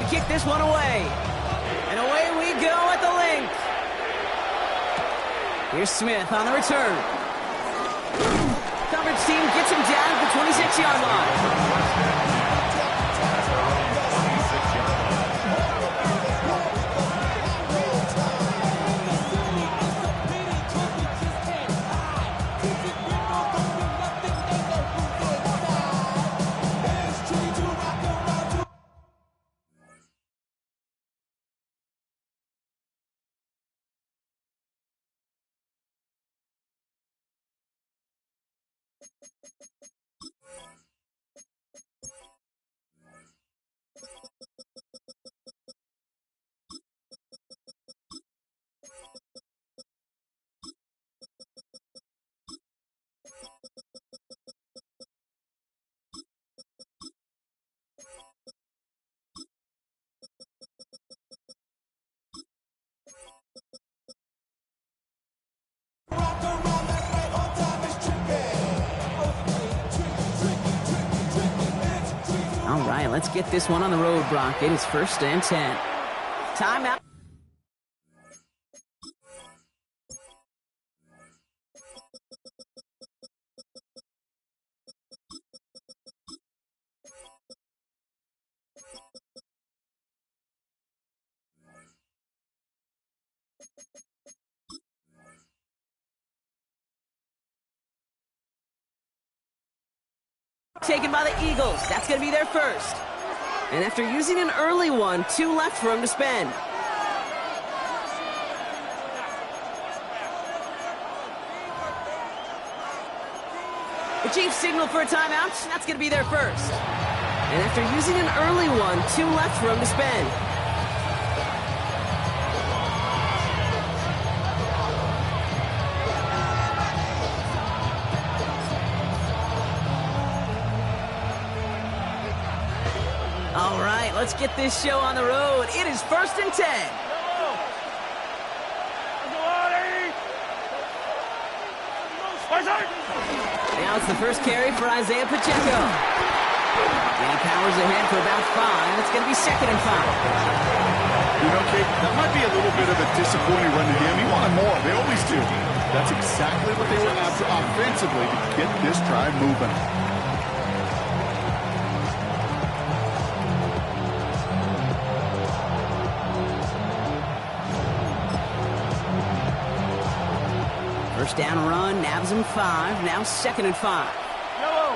to kick this one away. And away we go at the link. Here's Smith on the return. Coverage team gets him down at the 26-yard line. All right, let's get this one on the road, Brock. It is 1st and 10. Timeout. Taken by the Eagles. That's going to be their first. And after using an early one, 2 left for him to spend. The Chiefs signal for a timeout. That's going to be their first. And after using an early one, 2 left for him to spend. All right, let's get this show on the road. It is 1st and 10. Now it's the first carry for Isaiah Pacheco. And he powers ahead for about 5. It's going to be 2nd and 5. You know, Kate, that might be a little bit of a disappointing run to him. He wanted more. They always do. That's exactly what they were after offensively to get this drive moving. First down run, nabs him 5. Now 2nd and 5. Yellow.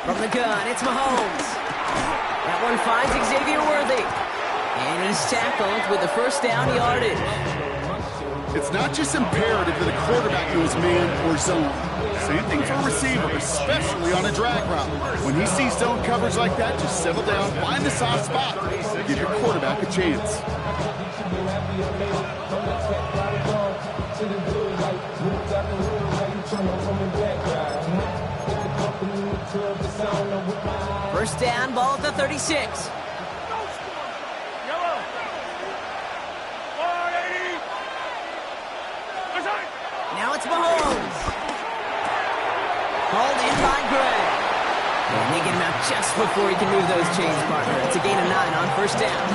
From the gun, it's Mahomes. That one finds Xavier Worthy. And he's tackled with the first down yardage. It's not just imperative that a quarterback knows man or zone. Same thing for a receiver, especially on a drag route. When he sees zone coverage like that, just settle down, find the soft spot, and give your quarterback a chance. First down, ball at the 36. Now it's Mahomes. Hauled in by Gray. And they get him out just before he can move those chains, partner. It's a gain of 9 on first down.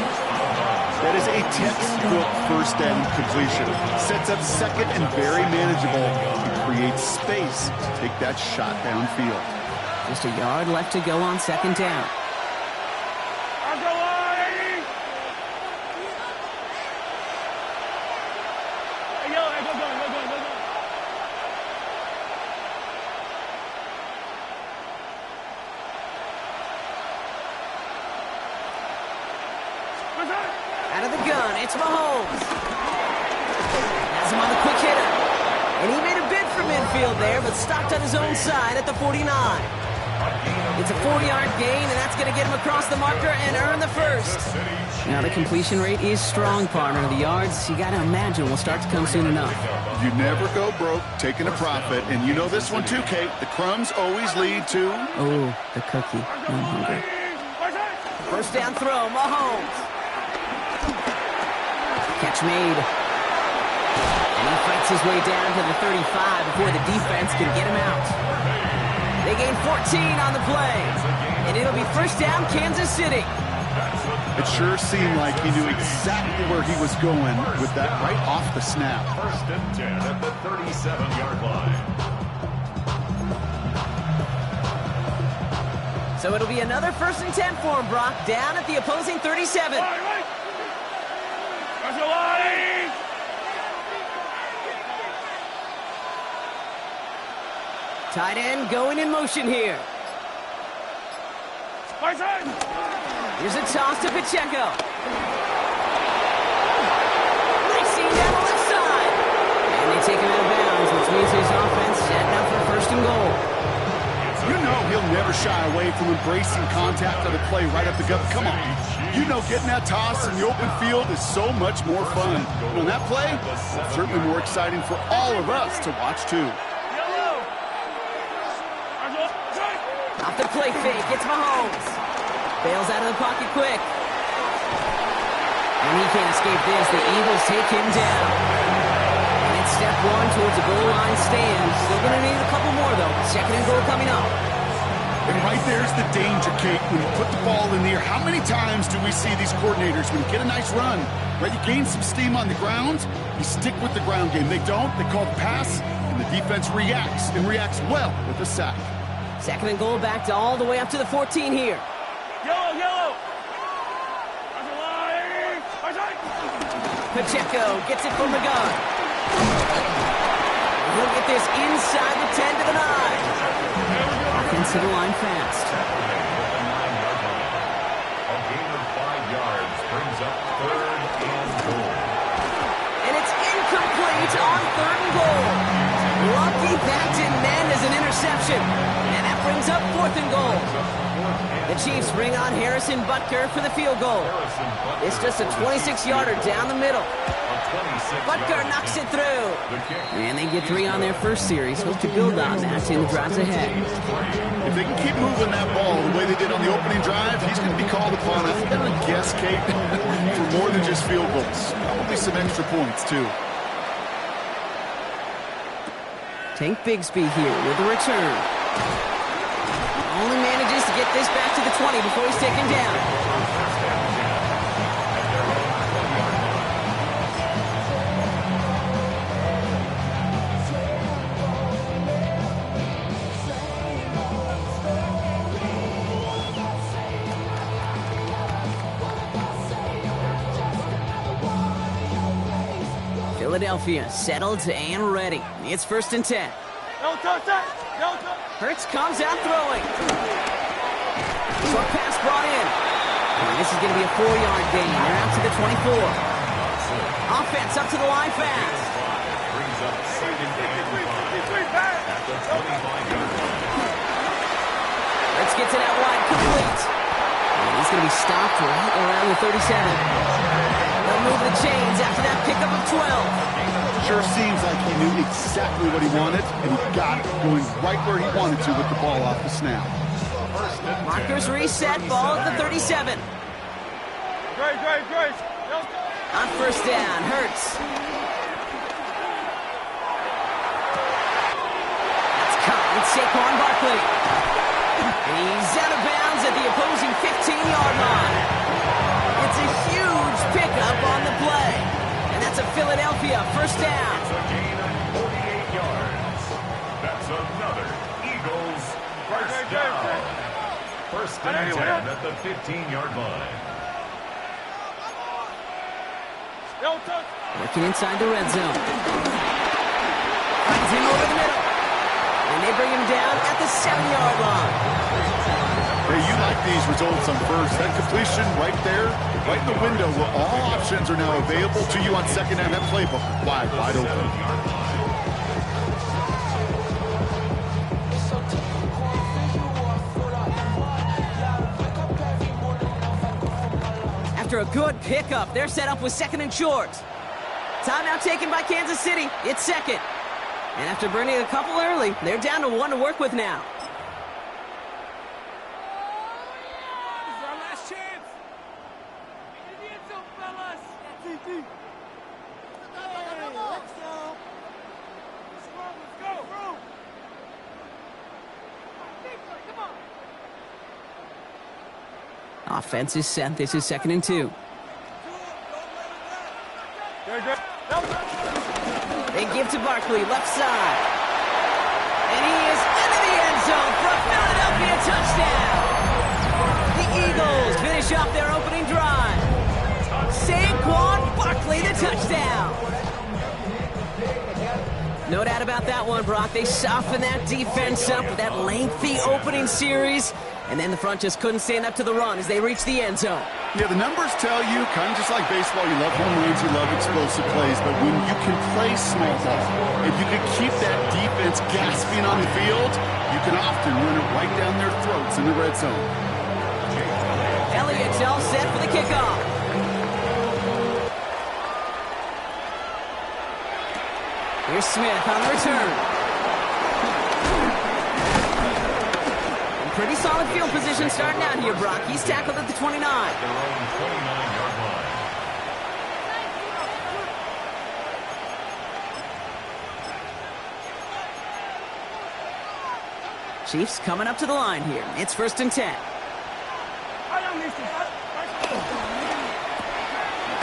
That is a textbook first down completion. Sets up second and very manageable. It creates space to take that shot downfield. Just a yard left to go on 2nd down. Out of the gun, it's Mahomes. Has him on the quick hitter. And he made a bid for midfield there, but stopped on his own side at the 49. It's a 4-yard gain, and that's going to get him across the marker and earn the first. Now the completion rate is strong, partner. The yards, you got to imagine, will start to come soon enough. You never go broke taking a profit, and you know this one too, Kate. The crumbs always lead to... Oh, the cookie. I'm hungry. First down throw, Mahomes. Catch made. And he fights his way down to the 35 before the defense can get him out. They gain 14 on the play. And it'll be first down, Kansas City. It sure seemed like he knew exactly where he was going with that right off the snap. First and 10 at the 37-yard line. So it'll be another first and 10 for him, Brock, down at the opposing 37. Tight end going in motion here. Here's a toss to Pacheco. Racing down the left side. And they take him out of bounds, which means his offense setting up for first and goal. You know he'll never shy away from embracing contact on the play right up the gut. Come on. You know getting that toss in the open field is so much more fun. And on that play, certainly more exciting for all of us to watch too. Off the play fake, it's Mahomes. Bails out of the pocket quick. And he can't escape this. The Eagles take him down. And it's step one towards a goal line stand. Still going to need a couple more, though. Second and goal coming up. And right there's the danger, Kate. When you put the ball in the air, how many times do we see these coordinators, when you get a nice run, right, you gain some steam on the ground, you stick with the ground game. They don't. They call the pass, and the defense reacts, and reacts well with a sack. Second and goal back to all the way up to the 14 here. Yellow! Pacheco gets it from the gun. He'll get this inside the 10 to the 9. Offensive line fast. A gain of 5 yards brings up third and goal. And it's incomplete on third and goal. Lucky that didn't end as an interception. And that brings up fourth and goal. The Chiefs bring on Harrison Butker for the field goal. It's just a 26-yarder down the middle. Butker knocks it through. And they get 3 on their first series. Hope to build on that in the drives ahead. If they can keep moving that ball the way they did on the opening drive, he's going to be called upon, I'm going to guess, Kate, for more than just field goals. Probably some extra points, too. Tank Bigsby here with a return. Only manages to get this back to the 20 before he's taken down. Philadelphia settled and ready. It's first and 10. Hurts comes out throwing. Short pass brought in. And this is going to be a 4-yard gain. They're out to the 24. Offense up to the line fast. Brings up second at the 25-yard line. Hurts gets it out wide, complete. And he's going to be stopped right around the 37. They'll move the chains after that pickup of 12. Sure seems like he knew exactly what he wanted, and he got it going right where he wanted to with the ball off the snap. Markers reset, ball at the 37. Great. On first down, Hurts. That's caught. It's Saquon Barkley. He's out of bounds at the opposing 15-yard line. It's a huge pickup on the play. And that's a Philadelphia first down. It's a gain of 48 yards. That's another Eagles first down. First and 10 at the 15-yard line. Working inside the red zone. Finds him over the middle. And they bring him down at the 7-yard line. Hey, you like these results on first. That completion right there, right in the window where all options are now available to you on second down. That playbook wide open. After a good pickup, they're set up with second and short. Timeout taken by Kansas City. It's second. And after burning a couple early, they're down to 1 to work with now. This is our last chance. In the end zone, fellas. Offense is set. This is 2nd and 2. They give to Barkley, left side. And he is into the end zone for a Philadelphia touchdown. The Eagles finish off their opening drive. Saquon Barkley, the touchdown. No doubt about that one, Brock. They softened that defense up with that lengthy opening series. And then the front just couldn't stand up to the run as they reached the end zone. Yeah, the numbers tell you, kind of just like baseball, you love home runs, you love explosive plays, but when you can play small ball, if you can keep that defense gasping on the field, you can often run it right down their throats in the red zone. Elliott's all set for the kickoff. Here's Smith on the return. Pretty solid field position starting out here, Brock. He's tackled at the 29. Their own 29-yard line. Chiefs coming up to the line here. It's 1st and 10.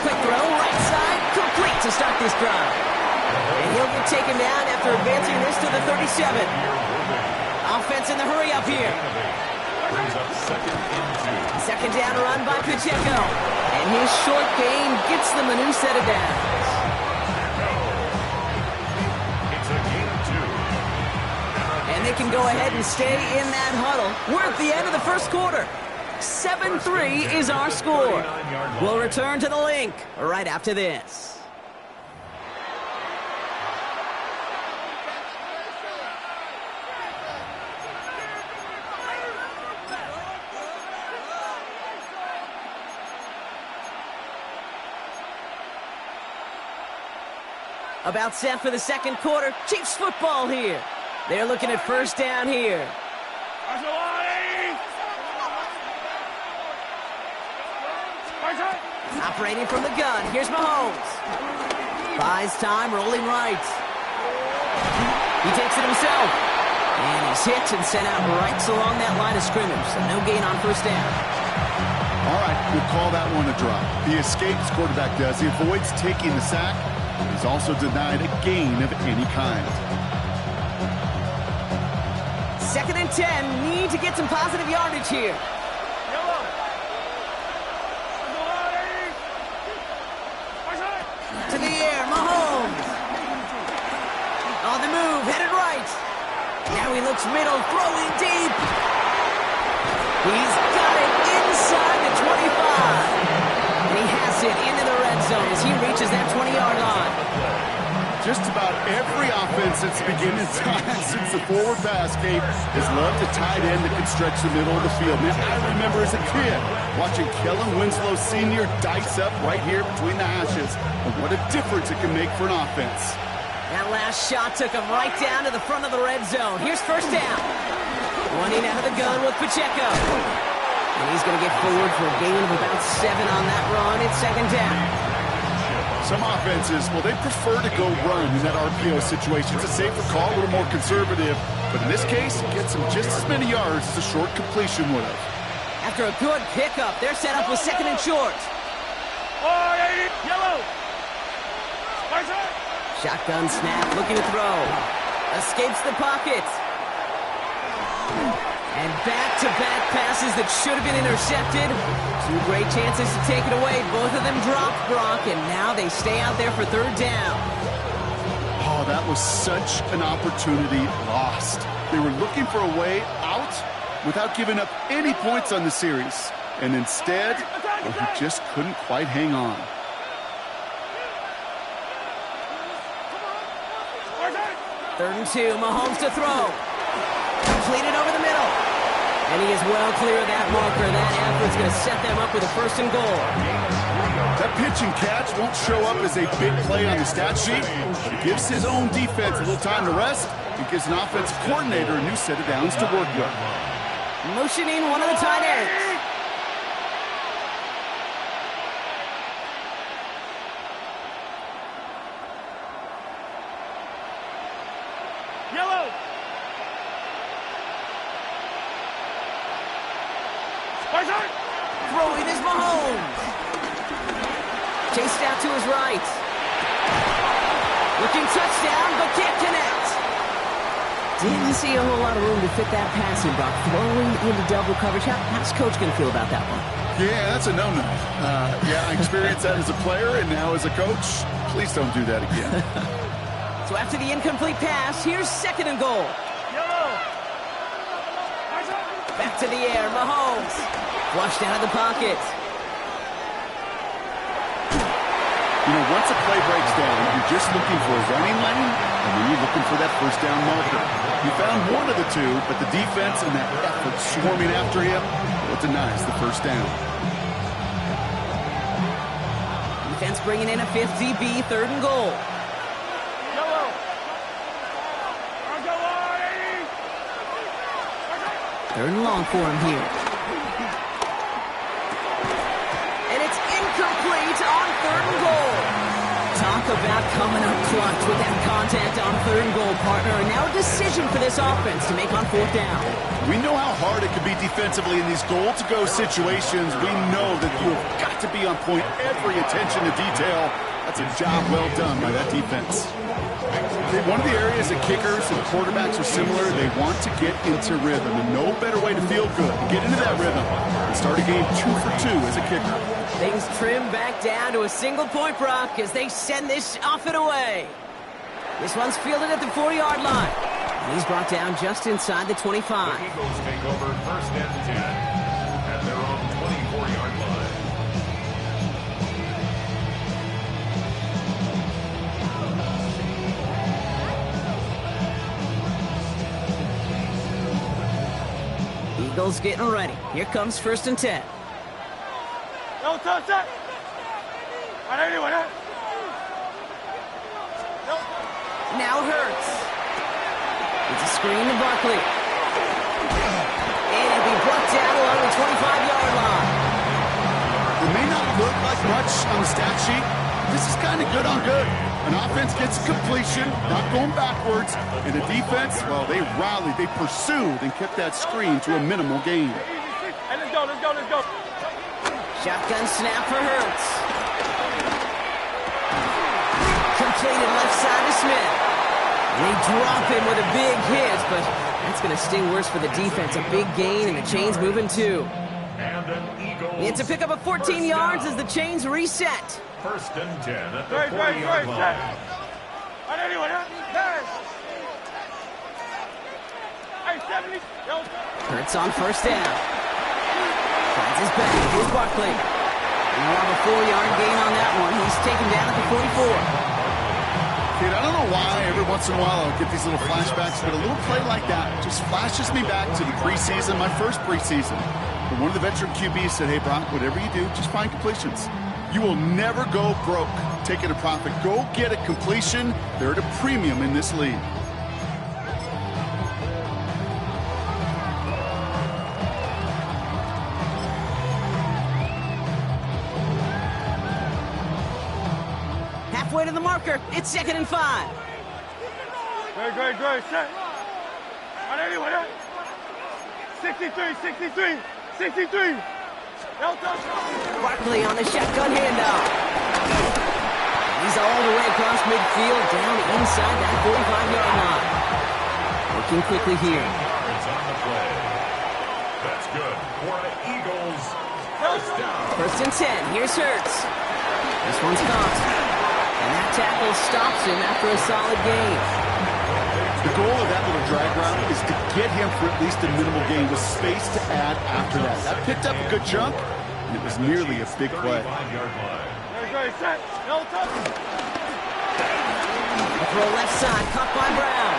Quick throw, right side, complete to start this drive. And he'll get taken down after advancing this to the 37. Offense in the hurry up here. Brings up 2nd and 2. 2nd down run by Pacheco. And his short gain gets them a new set of downs. It's a gain of 2. And they can go ahead and stay in that huddle. We're at the end of the first quarter. 7-3 is our score. We'll return to the link right after this. About set for the second quarter. Chiefs football here. They're looking at 1st down here. Operating from the gun. Here's Mahomes. Buys time, rolling right. He takes it himself. And he's hit and sent out right along that line of scrimmage. So no gain on 1st down. All right, we'll call that one a drop. He escapes, quarterback does. He avoids taking the sack. He's also denied a gain of any kind. 2nd and 10. Need to get some positive yardage here. To the air, Mahomes. On the move, headed right. Now he looks middle, throwing deep. He's got it inside the 25. And he has it into the red zone as he reaches that 20-yard line. Just about every offense since the beginning of time, since the forward pass game, has loved a tight end that can stretch the middle of the field. Man, I remember as a kid watching Kellen Winslow Sr. dice up right here between the hashes. And what a difference it can make for an offense. That last shot took him right down to the front of the red zone. Here's 1st down. Running out of the gun with Pacheco. And he's going to get forward for a gain of about 7 on that run. It's 2nd down. Some offenses, well, they prefer to go run in that RPO situation. It's a safer call, a little more conservative. But in this case, it gets them just as many yards as a short completion would have. After a good pickup, they're set up with 2nd and short. Yellow. Shotgun snap, looking to throw. Escapes the pocket. And back-to-back passes that should have been intercepted. 2 great chances to take it away. Both of them dropped, Brock, and now they stay out there for 3rd down. Oh, that was such an opportunity lost. They were looking for a way out without giving up any points on the series. And instead, well, he just couldn't quite hang on. Third and 2, Mahomes to throw. Completed over the middle. And he is well clear of that marker. That effort's going to set them up with a 1st and goal. That pitch and catch won't show up as a big play on the stat sheet. It gives his own defense a little time to rest. It gives an offensive coordinator a new set of downs to work with. Motioning one of the tight ends. Yellow. Throwing is Mahomes. Chased out to his right. Looking touchdown, but can't connect. Didn't see a whole lot of room to fit that pass in, Brock. Throwing into double coverage. How's Coach going to feel about that one? Yeah, that's a no-no. Yeah, I experienced that as a player and now as a coach. Please don't do that again. So after the incomplete pass, here's 2nd and goal. Back to the air, Mahomes. Flushed out of the pocket. You know, once a play breaks down, you're just looking for a running lane, and then you're looking for that first down marker. You found one of the two, but the defense and that effort swarming after him, well, denies the first down. Defense bringing in a 5th DB, 3rd and goal. Third and long for him here. And it's incomplete on 3rd and goal. Talk about coming up clutch with that contact on 3rd and goal, partner. And now a decision for this offense to make on 4th down. We know how hard it can be defensively in these goal-to-go situations. We know that you've got to be on point, every attention to detail. That's a job well done by that defense. One of the areas that kickers and quarterbacks are similar, they want to get into rhythm. And no better way to feel good, get into that rhythm, and start a game 2 for 2 as a kicker. Things trim back down to a single point, Brock, as they send this off and away. This one's fielded at the 40-yard line. And he's brought down just inside the 25. The Eagles take over 1st and 10 at their own 24-yard line. Eagles getting ready. Here comes 1st and 10. No touch that. Now Hurts. It's a screen to Barkley. And it'll be brought down along the 25-yard line. It may not look like much on the stat sheet. This is kind of good on good. An offense gets a completion, not going backwards, and the defense, well, they rallied, they pursued, and kept that screen to a minimal gain. Hey, let's go. Shotgun snap for Hurts. Completed left side to Smith. They drop him with a big hit, but that's going to sting worse for the defense. A big gain, and the chain's moving too. And an Eagles. It's a pickup of 14 yards as the chains reset. 1st and 10 at the 40-yard line. Hurts on 1st down. Finds his back. Here's Barkley. And we'll have a 4-yard gain on that one. He's taken down at the 44. Kid, I don't know why every once in a while I'll get these little flashbacks, but a little play like that just flashes me back to the preseason, my first preseason. But one of the veteran QBs said, hey, Brock, whatever you do, just find completions. You will never go broke taking a profit. Go get a completion. They're at a premium in this league. Halfway to the marker. It's 2nd and 5. Great. Set. 63. Barkley on the shotgun handoff. He's all the way across midfield, down inside that 45-yard line. Working quickly here. It's on the play. That's good for the Eagles. 1st down. 1st and 10. Here's Hurts. This one's caught. And that tackle stops him after a solid gain. The goal of that little drag route is to get him for at least a minimal gain with space to add after that. That picked up a good chunk, and it was nearly a big play. 35-yard line. A throw left side, caught by Brown.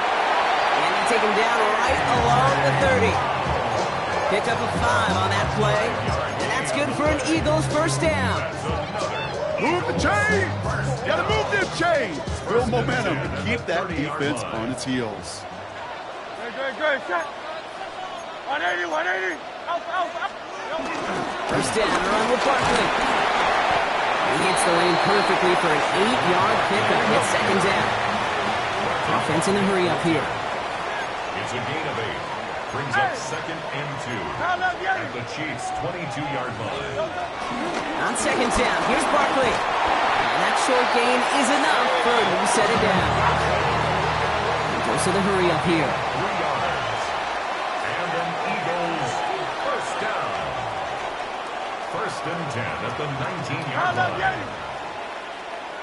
And they take him down right along the 30. Pick up a 5 on that play. And that's good for an Eagles 1st down. Move the chain! Gotta move them chains! Build momentum and keep that defense on its heels. Great. Set. 180. Out. 1st down, run with Barkley. He hits the lane perfectly for an 8-yard pickup. It's 2nd down. Offense in the hurry up here. It's a gain of 8. brings up 2nd and 2 at the Chiefs' 22-yard line. On 2nd down, here's Barkley. And that short gain is enough for a new set it down. He goes to the hurry up here. 3 yards. And an Eagles first down. 1st and 10 at the 19-yard line.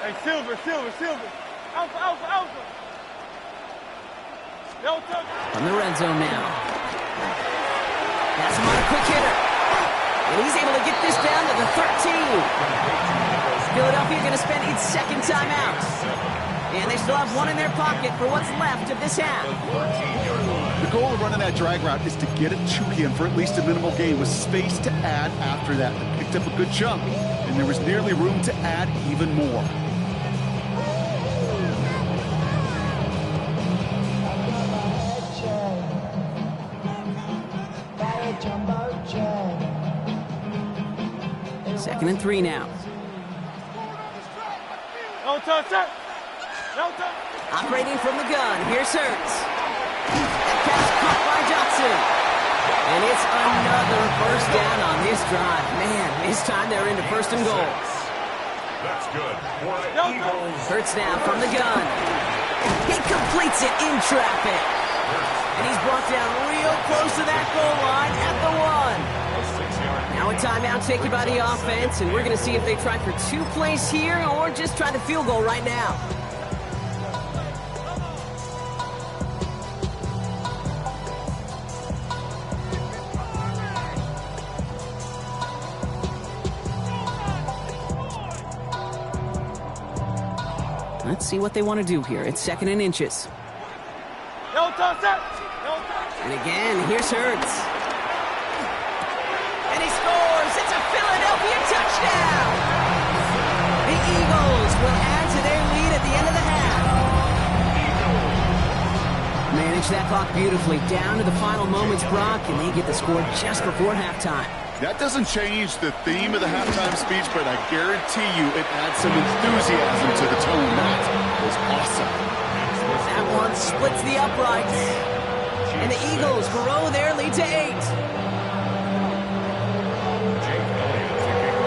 Hey, Silver. Alpha. From the red zone now. That's him on a quick hitter. And he's able to get this down to the 13. Philadelphia going to spend its 2nd timeout. And they still have one in their pocket for what's left of this half. The goal of running that drag route is to get it to him for at least a minimal gain with space to add after that. They picked up a good chunk, and there was nearly room to add even more. Second and 3 now. No touch. Operating from the gun, here's Hurts. That pass caught by Johnson. And it's another first down on this drive. Man, this time they're into 1st and goal. That's good for the Eagles. Hurts now from the gun. He completes it in traffic. And he's brought down real close to that goal line at the 1. Now a timeout taken by the offense, and we're going to see if they try for 2 plays here or just try the field goal right now. Let's see what they want to do here. It's 2nd and inches. No touch. And again, here's Hurts. And he scores! It's a Philadelphia touchdown! The Eagles will add to their lead at the end of the half. Manage that clock beautifully down to the final moments, Brock, and they get the score just before halftime. That doesn't change the theme of the halftime speech, but I guarantee you it adds some enthusiasm to the tone. That was awesome. That one splits the uprights. And the Eagles grow their lead to 8.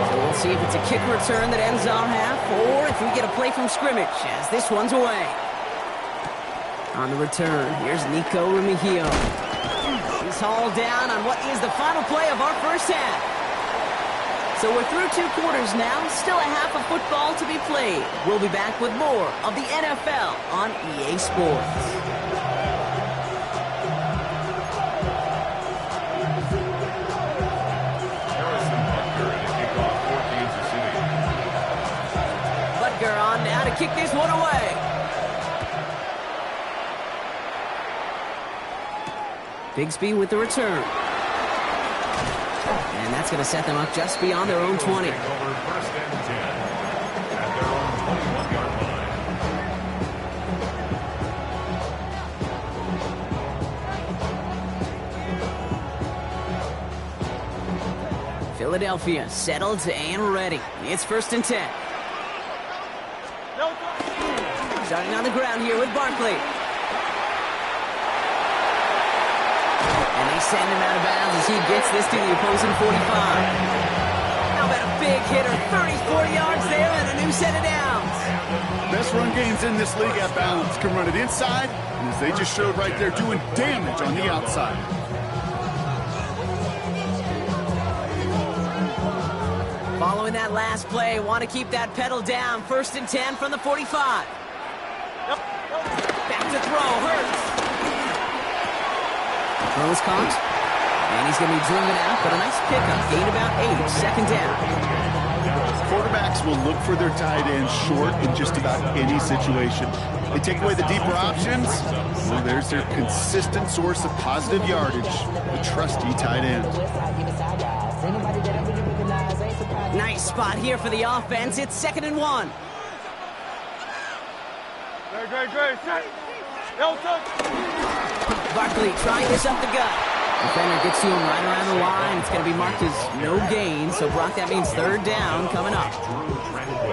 So we'll see if it's a kick return that ends our half, or if we get a play from scrimmage as this one's away. On the return, here's Nico Remigio. He's hauled down on what is the final play of our first half. So we're through 2 quarters now, still a half of football to be played. We'll be back with more of the NFL on EA Sports. Butker on now to kick this one away. Bigsby with the return. And that's going to set them up just beyond their own 20. Over 1st and 10 at their own 21-yard line. Philadelphia settled and ready. It's 1st and 10. Starting on the ground here with Barkley. And they send him out of bounds as he gets this to the opposing 45. How about a big hitter, 34 yards there and a new set of downs. Best run games in this league at balance can run it inside, and as they just showed right there, doing damage on the outside. Following that last play, want to keep that pedal down. 1st and 10 from the 45. Back to throw, Hurts. Throw is caught, and he's going to be driven out, but a nice pickup. Gain about 8, 2nd down. Quarterbacks will look for their tight ends short in just about any situation. They take away the deeper options, well, there's their consistent source of positive yardage, the trusty tight end. Nice spot here for the offense. It's 2nd and 1. Great. No touch. Barkley trying this up the gut. Defender gets to him right around the line. It's going to be marked as no gain. So, Brock, that means third down coming up.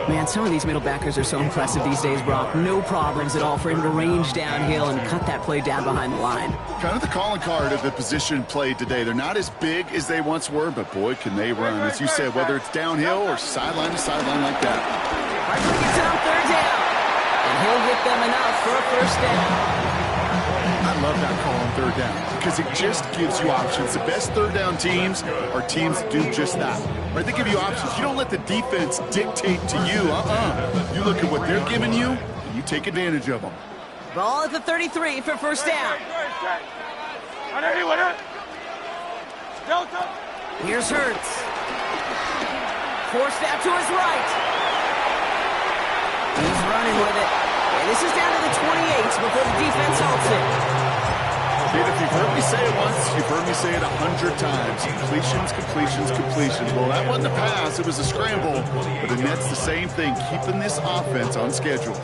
Man, some of these middle backers are so impressive these days, Brock. No problems at all for him to range downhill and cut that play down behind the line. Kind of the calling card of the position played today. They're not as big as they once were, but boy, can they run. As you said, whether it's downhill or sideline to sideline like that. Hartman gets it on third down. And he'll get them enough for a first down. I love that call on third down because it just gives you options. The best third down teams are teams that do just that. Right? They give you options. You don't let the defense dictate to you. You look at what they're giving you, and you take advantage of them. Ball at the 33 for first down. Here's Hurts. Forced out to his right. He's running with it. And this is down to the 28 before the defense halts it. Dude, if you've heard me say it once, you've heard me say it 100 times. Completions, completions, completions. Well, that wasn't a pass. It was a scramble. But the Nets, the same thing, keeping this offense on schedule.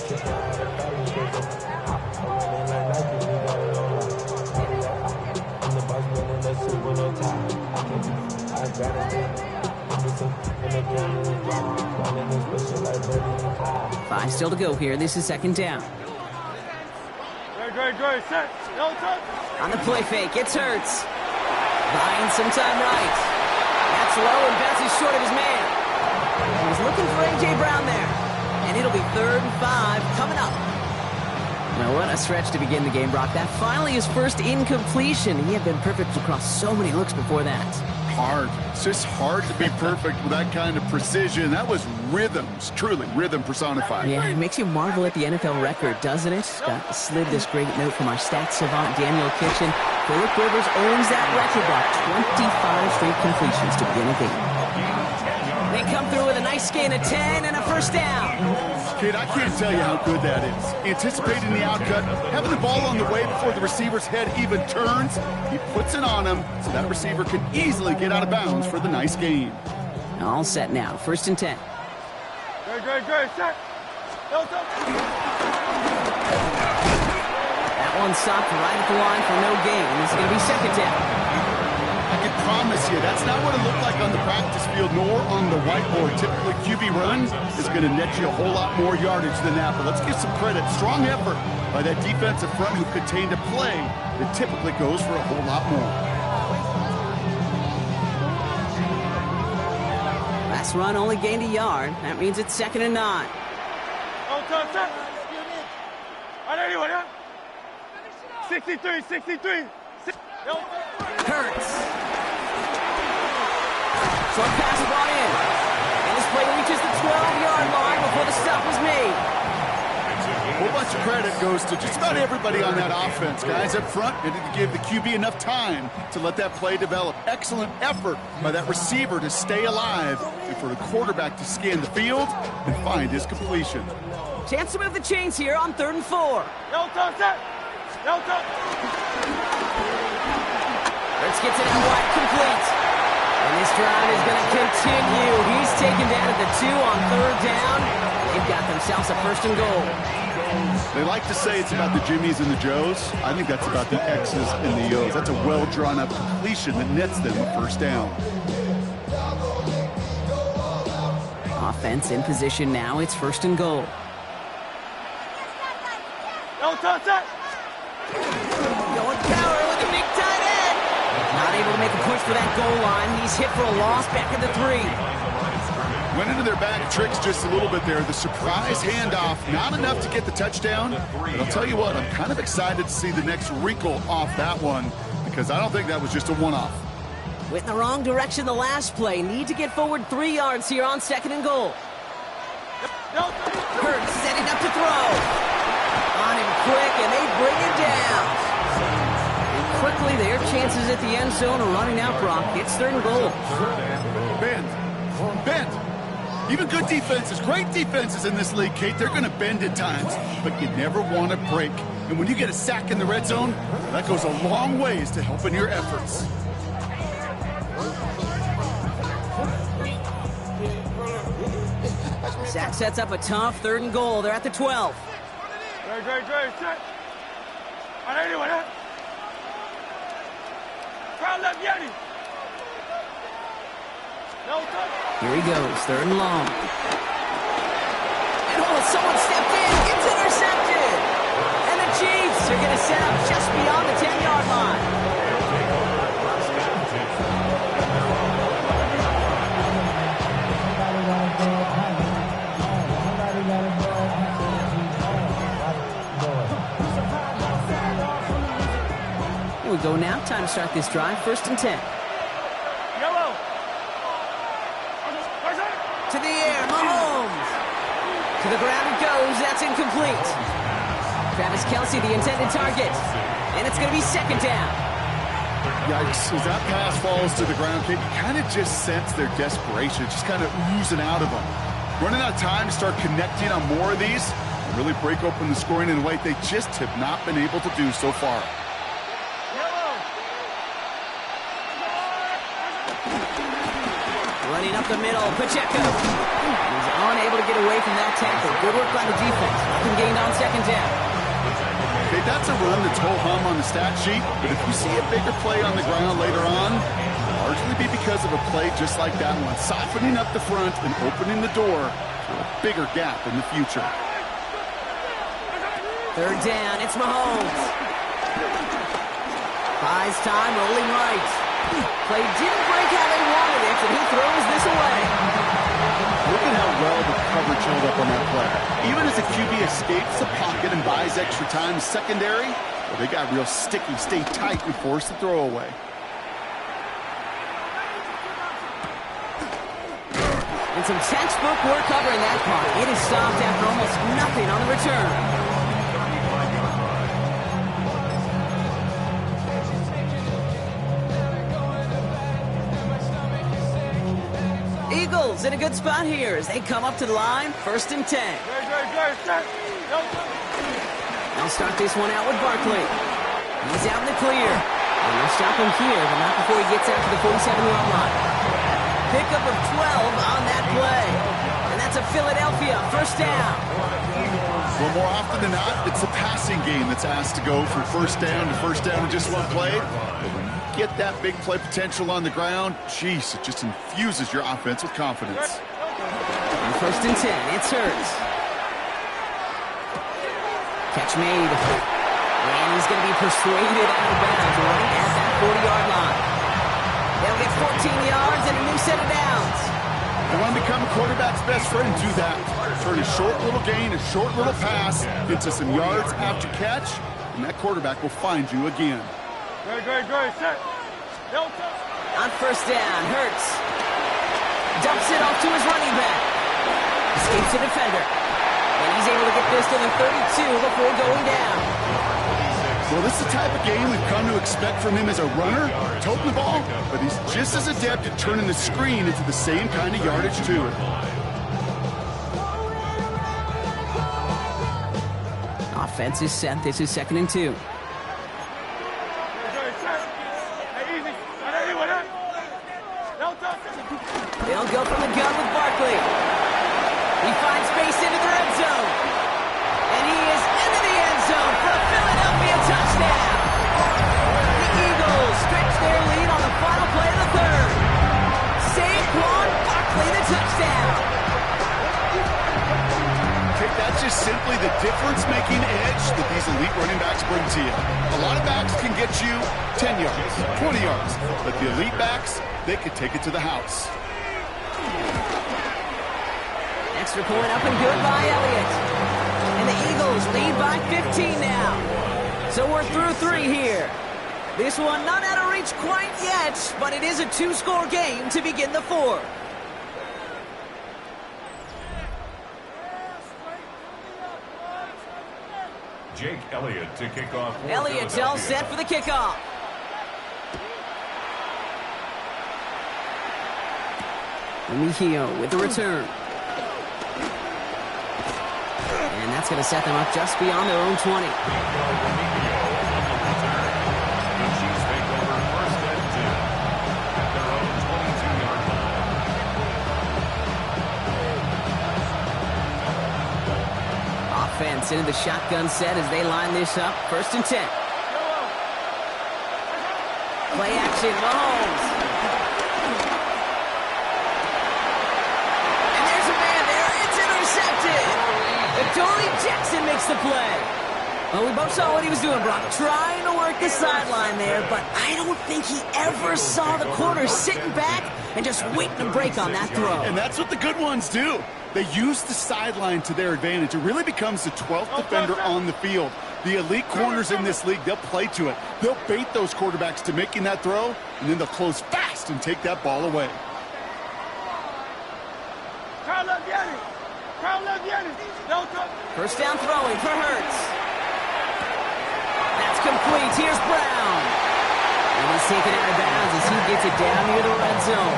Five still to go here. This is second down. On the play fake, it's Hurts. Buying some time right. That's low and bounces short of his man. He was looking for A.J. Brown there. And it'll be 3rd and 5 coming up. Now, what a stretch to begin the game, Brock. That finally his first incompletion. He had been perfect across so many looks before that. Hard. It's just hard to be perfect with that kind of precision. That was rhythms, truly rhythm personified. Yeah, it makes you marvel at the NFL record, doesn't it? Slid this great note from our stats savant, Daniel Kitchen. Phillip Rivers owns that record, Brock. 25 straight completions to begin a game. They come through with a nice gain of 10 and a first down. Kid, I can't tell you how good that is. Anticipating the outcut, having the ball on the way before the receiver's head even turns, he puts it on him so that receiver can easily get out of bounds for the nice gain. All set now, 1st and 10. That one stopped right at the line for no gain. This is going to be second down. I can promise you, that's not what it looked like on the practice field, nor on the whiteboard. Typically, QB run is going to net you a whole lot more yardage than that. But let's give some credit. Strong effort by that defensive front who contained a play that typically goes for a whole lot more. Last run only gained a yard. That means it's 2nd and 9. Anyone, 63, 63. Hurts. Short pass brought in. And this play reaches the 12-yard line before the stop was made. A whole bunch of credit goes to just about everybody on that offense. Guys up front needed to give the QB enough time to let that play develop. Excellent effort by that receiver to stay alive and for the quarterback to scan the field and find his completion. Chance to move the chains here on 3rd and 4. Hurts gets it out wide, complete. And this drive is going to continue. He's taken down at the 2 on 3rd down. They've got themselves a 1st and goal. They like to say it's about the Jimmies and the Joes. I think that's about the X's and the O's. That's a well-drawn-up completion that nets them a 1st down. Offense in position now. It's 1st and goal. Don't touch that! Going power with a big tight end. Not able to make a push for that goal line. He's hit for a loss back at the 3. Went into their bag of tricks just a little bit there. The surprise handoff, not enough to get the touchdown. But I'll tell you what, I'm kind of excited to see the next wrinkle off that one because I don't think that was just a one-off. Went in the wrong direction the last play. Need to get forward 3 yards here on 2nd and goal. Hurts setting up to throw. On him quick, and they bring him down. And quickly, their chances at the end zone are running out, Brock. It's 3rd and goal. Bend. Even good defenses, great defenses in this league, Kate, they're going to bend at times, but you never want to break. And when you get a sack in the red zone, that goes a long ways to helping your efforts. Sack sets up a tough 3rd and goal. They're at the 12. Crowd يلا بياني. No touch. Here he goes, 3rd and long. And oh, someone stepped in. It's intercepted. And the Chiefs are going to set up just beyond the 10-yard line. Here we go now. Time to start this drive. 1st and 10. Yellow. To the air, Mahomes. To the ground it goes. That's incomplete. Travis Kelce, the intended target. And it's going to be 2nd down. Yikes, as that pass falls to the ground, Kate, you kind of just sense their desperation, just kind of oozing out of them. Running out of time to start connecting on more of these and really break open the scoring in a way they just have not been able to do so far. Running up the middle, Pacheco. He's unable to get away from that tackle. Good work by the defense. Nothing gained on 2nd down. Okay, that's a run that's ho-hum on the stat sheet, but if you see a bigger play on the ground later on, it'll largely be because of a play just like that one, softening up the front and opening the door to a bigger gap in the future. 3rd down, it's Mahomes. Buys time, rolling right. Play didn't break how they wanted it, and he throws this away. Look at how well the coverage held up on that play. Even as the QB escapes the pocket and buys extra time in secondary, well, they got real sticky, stay tight, and force the throw away. And some textbook work covering that part. It is stopped after almost nothing on the return. Eagles in a good spot here as they come up to the line. 1st and 10. They'll start this one out with Barkley. He's out in the clear. And they'll stop him here, but not before he gets out to the 47-yard line. Pickup of 12 on that play. And that's a Philadelphia 1st down. Well, more often than not, it's the passing game that's asked to go from 1st down to 1st down in just one play. But when you get that big play potential on the ground, geez, it just infuses your offense with confidence. On 1st and 10, it's Hurts. Catch made. And he's going to be persuaded out of bounds right at that 40-yard line. They'll get 14 yards and a new set of downs. You want to become a quarterback's best friend, do that. Turn a short little gain, a short little pass into some yards after catch, and that quarterback will find you again. Good. Set. No touch. On 1st down, Hurts dumps it off to his running back. Escapes the defender. And he's able to get this to the 32 before going down. Well, this is the type of game we've come to expect from him as a runner, toting the ball, but he's just as adept at turning the screen into the same kind of yardage, too. Offense is set. This is 2nd and 2. They'll go from the gun with Barkley. He finds space into the red zone. And he is into the end zone for a Philadelphia touchdown. The Eagles stretch their lead on the final play of the 3rd. Saquon Barkley, the touchdown. Okay, that's just simply the difference-making edge that these elite running backs bring to you. A lot of backs can get you 10 yards, 20 yards, but the elite backs, they could take it to the house. Extra point up and good by Elliott. And the Eagles lead by 15 now. So we're through 3 here. This one not out of reach quite yet, but it is a 2-score game to begin the 4th. Jake Elliott to kick off. Elliott's all set for the kickoff. Remigio with the return. And that's going to set them up just beyond their own 20. Offense into the shotgun set as they line this up. 1st and 10. Play action, Mahomes. And there's a man there. It's intercepted. Adoree Jackson makes the play. Well, we both saw what he was doing, Brock, trying to work the sideline there, but I don't think he ever saw the corner sitting back and just waiting to break on that throw. And that's what the good ones do. They use the sideline to their advantage. It really becomes the 12th defender on the field. The elite corners in this league, they'll play to it. They'll bait those quarterbacks to making that throw, and then they'll close fast and take that ball away. First down throwing for Hurts. That's complete. Here's Brown. And he's taken out of bounds as he gets it down near the red zone.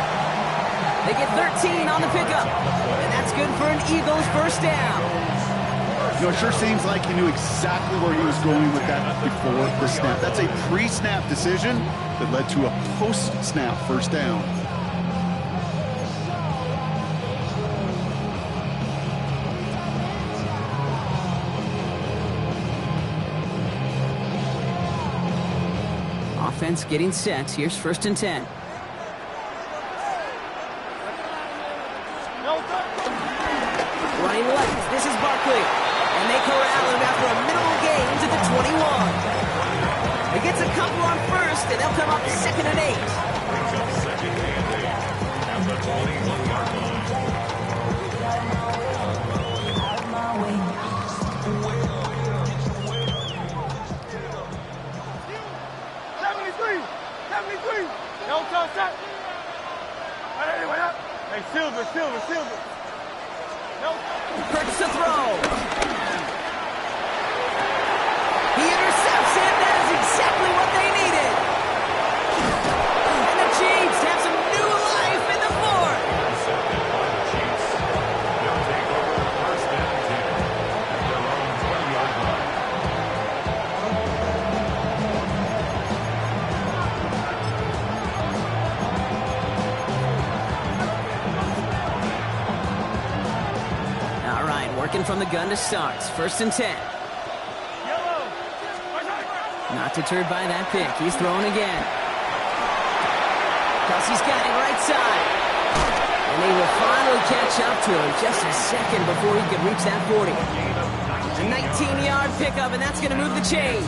They get 13 on the pickup. And that's good for an Eagles first down. You know, it sure seems like he knew exactly where he was going with that before the snap. That's a pre-snap decision that led to a post-snap first down. Offense getting set. Here's 1st and 10. Running left. This is Barkley. And they corral him after a minimal gain to the 21. He gets a couple on first, and they'll come up 2nd and 8. Second and 8 at the 21-yard line. 73. No touch that. Hey, Silver. No. Hurts to throw. He intercepts it. That is exactly what they needed. And the Chiefs have some new life in the fourth. Intercepted by the Chiefs. They'll take over 1st and 10 at their own 20-yard line. All right, working from the gun to start. 1st and 10. Not deterred by that pick. He's throwing again. Kelsey's got it right side. And they will finally catch up to him just a second before he can reach that 40. A 19-yard pickup, and that's going to move the chains.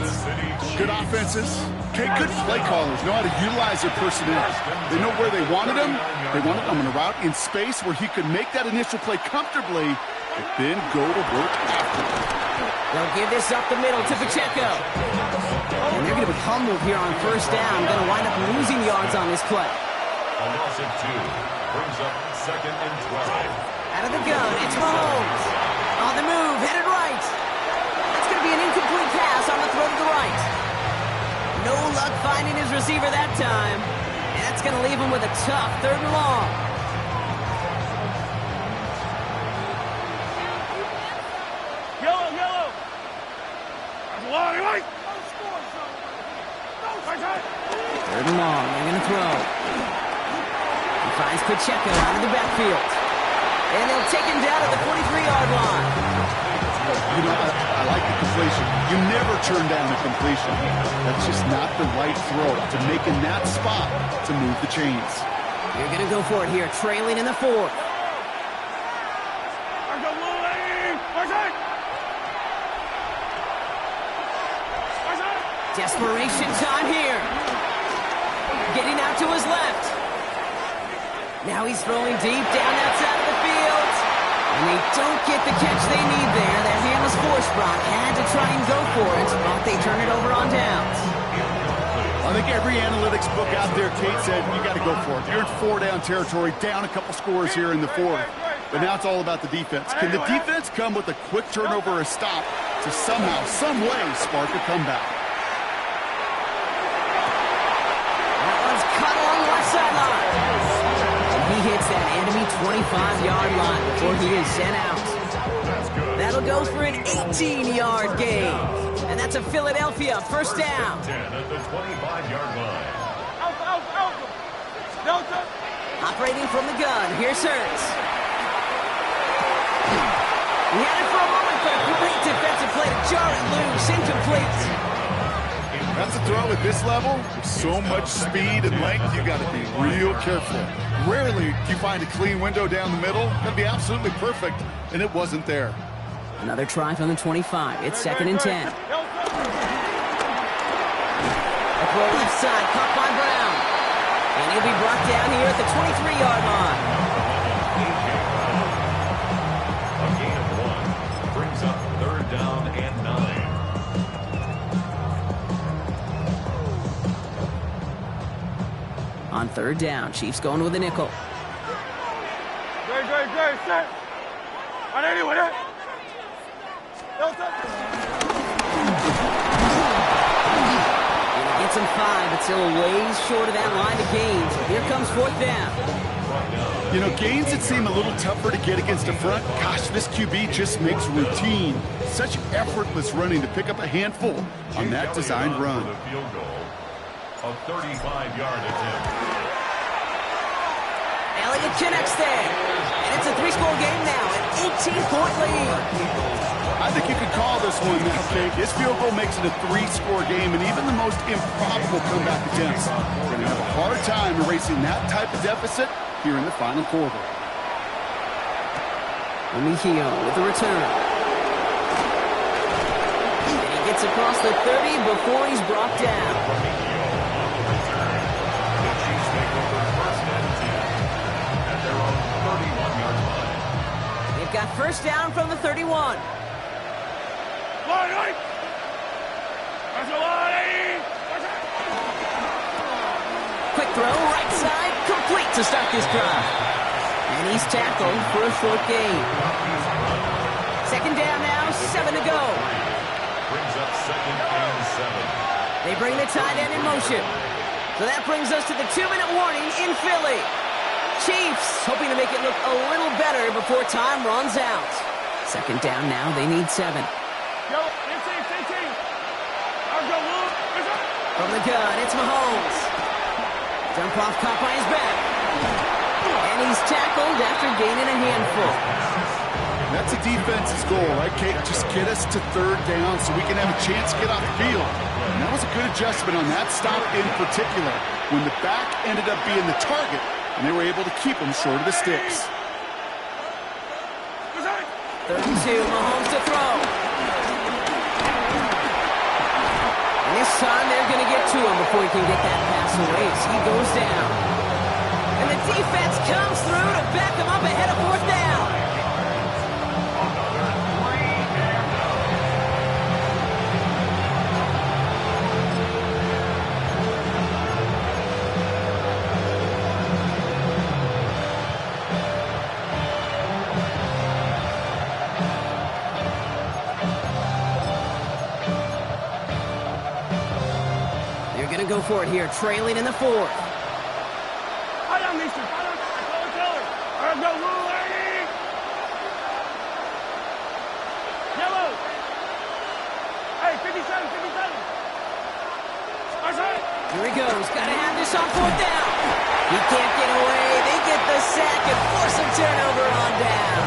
Good offenses. Okay, good play callers know how to utilize their personnel. They know where they wanted him. They wanted him in a route in space where he could make that initial play comfortably, but then go to work after. They'll give this up the middle to Pacheco. And they're going to be humbled here on 1st down. Going to wind up losing yards on this play. A loss of 2 brings up 2nd and 12. Out of the gun, it's Mahomes. On the move, headed right. That's going to be an incomplete pass on the throw to the right. No luck finding his receiver that time. And that's going to leave him with a tough 3rd and long. Yellow. Right. 3rd and long, they're going to throw. He finds Pacheco out of the backfield. And they'll take him down at the 43-yard line. You know, I like the completion. You never turn down a completion. That's just not the right throw to make in that spot to move the chains. You're going to go for it here, trailing in the 4th. Desperation time here. Getting out to his left. Now he's throwing deep down that side of the field. And they don't get the catch they need there. That hand was forced. Brock had to try and go for it, but they turn it over on downs. I think every analytics book out there, Kate, said you got to go for it. You're in 4-down territory, down a couple scores here in the 4th. But now it's all about the defense. Can the defense come with a quick turnover or a stop to somehow, some way, spark a comeback? That one's cut along the left sideline. And he hits that enemy 25-yard line before he is sent out. That'll go for an 18-yard gain. And that's a Philadelphia 1st down. 10 at the 25-yard line. Operating from the gun, here's Hurts. He had it for a moment, but a great defensive play to jar it loose, incomplete. That's a throw at this level. With so much speed and length, you got to be real careful. Rarely do you find a clean window down the middle. That'd be absolutely perfect, and it wasn't there. Another try from the 25. It's 2nd and 10. A throw left side, caught by Brown. And he'll be brought down here at the 23-yard line. A gain of 1 brings up 3rd down and 9. On 3rd down, Chiefs going with a nickel. Great, set. On anyone, eh? Gets him 5, but still a ways short of that line of gains. Here comes 4th down. You know, gains that seem a little tougher to get against a front. Gosh, this QB just makes routine. Such effortless running to pick up a handful on that designed run. For the field goal, a 35-yard attempt. Elliott connects there. And it's a 3-score game now, an 18-point lead. I think you could call this one now, Kate. This field goal makes it a 3-score game, and even the most improbable comeback attempts are going to have a hard time erasing that type of deficit here in the final quarter. Mejia with the return. And he gets across the 30 before he's brought down. The Chiefs make over 1st and 10 at their own 31-yard line. They've got 1st down from the 31. Quick throw, right side, complete to start this drive. And he's tackled for a short gain. 2nd down now, 7 to go. Brings up 2nd and 7. They bring the tight end in motion. So that brings us to the 2-minute warning in Philly. Chiefs hoping to make it look a little better before time runs out. 2nd down now, they need 7. From the gun, it's Mahomes. Jump off, caught by his back. And he's tackled after gaining a handful. That's a defense's goal, right, Kate? Just get us to 3rd down so we can have a chance to get off the field. And that was a good adjustment on that stop in particular, when the back ended up being the target, and they were able to keep him short of the sticks. 3rd and 2, Mahomes to throw. And this time they're going to get to him before he can get that pass away as he goes down. And the defense comes through to back him up ahead of 4th down. Go for it here, trailing in the 4th. Here he goes, gotta have this on 4th down. He can't get away, they get the sack and force a turnover on down.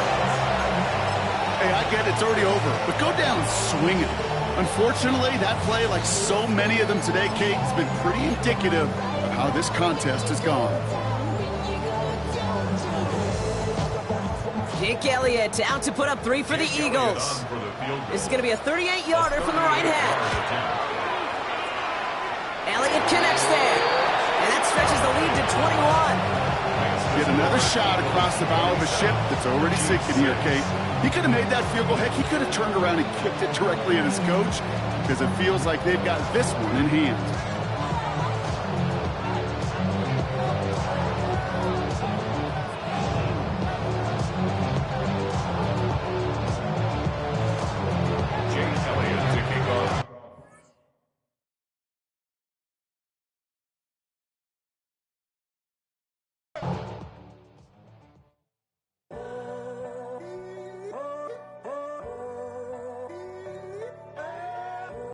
Hey, I get it's already over, but go down swinging. Unfortunately, that play, like so many of them today, Kate, has been pretty indicative of how this contest has gone. Jake Elliott out to put up 3 for the Eagles. This is going to be a 38-yarder from the right hash. Elliott connects there, and that stretches the lead to 21. Get another shot across the bow of a ship that's already sinking here, Kate. He could have made that field goal. Heck, he could have turned around and kicked it directly at his coach, because it feels like they've got this one in hand.